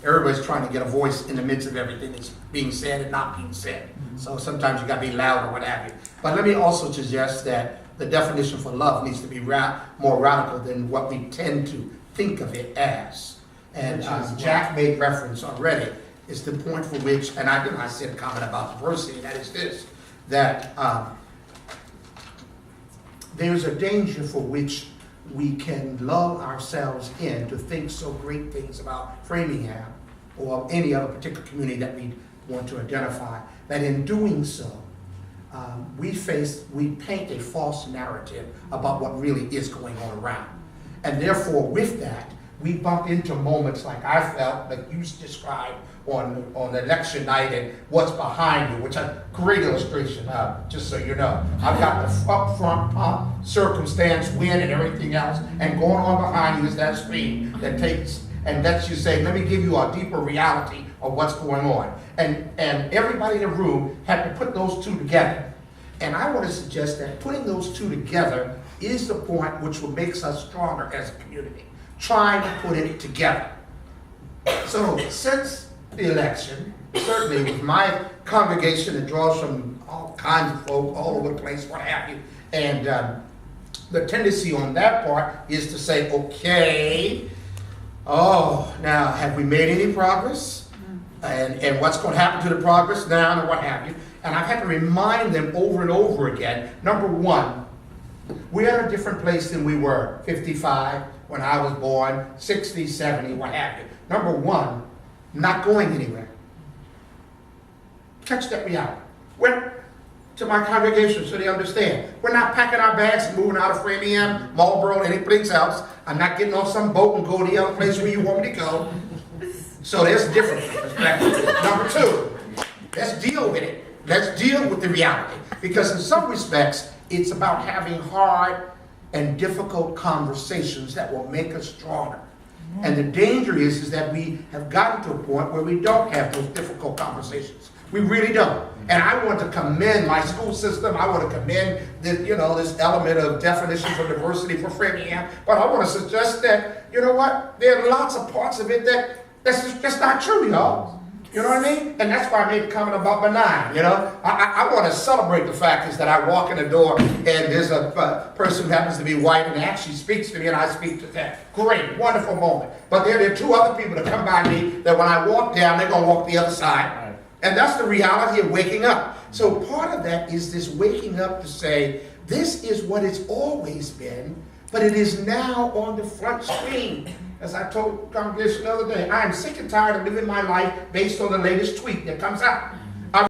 everybody's trying to get a voice in the midst of everything that's being said and not being said. So sometimes you got to be loud or what have you. But let me also suggest that the definition for love needs to be more radical than what we tend to think of it as. And Jack made reference already. It's the point for which, and I said a comment about diversity, that is this, that there's a danger for which we can lull ourselves in to think so great things about Framingham or any other particular community that we want to identify, that in doing so, we paint a false narrative about what really is going on around. And therefore, with that, we bump into moments like I felt, like you described on election night and what's behind you, which is a great illustration, just so you know. I've got the upfront circumstance, win, and everything else, and going on behind you is that screen that takes and lets you say, let me give you a deeper reality of what's going on. And everybody in the room had to put those two together. And I want to suggest that putting those two together is the point which will make us stronger as a community, trying to put it together. So since the election, certainly with my congregation, it draws from all kinds of folk all over the place, what have you, and the tendency on that part is to say, okay, now have we made any progress? And what's going to happen to the progress now and what have you? And I've had to remind them over and over again, number one, we're at a different place than we were 55 when I was born, 60, 70, what have you. Number one, not going anywhere. Catch that reality. Went to my congregation so they understand. We're not packing our bags and moving out of Framingham, Marlboro, any place else. I'm not getting on some boat and go to the other place where you want me to go. So there's a different perspective. Number two, let's deal with it. Let's deal with the reality. Because in some respects, it's about having hard and difficult conversations that will make us stronger. And the danger is that we have gotten to a point where we don't have those difficult conversations. We really don't. And I want to commend my school system. I want to commend this element of definition for diversity for Framingham. But I want to suggest that, you know what? There are lots of parts of it that's just not true, y'all. You know what I mean? And that's why I made the comment about benign, I want to celebrate the fact is that I walk in the door and there's a person who happens to be white and actually speaks to me and I speak to them. Great, wonderful moment. But there are two other people that come by me that when I walk down, they're going to walk the other side. Right. And that's the reality of waking up. So part of that is this waking up to say, this is what it's always been, but it is now on the front screen. As I told the congregation the other day, I am sick and tired of living my life based on the latest tweet that comes out.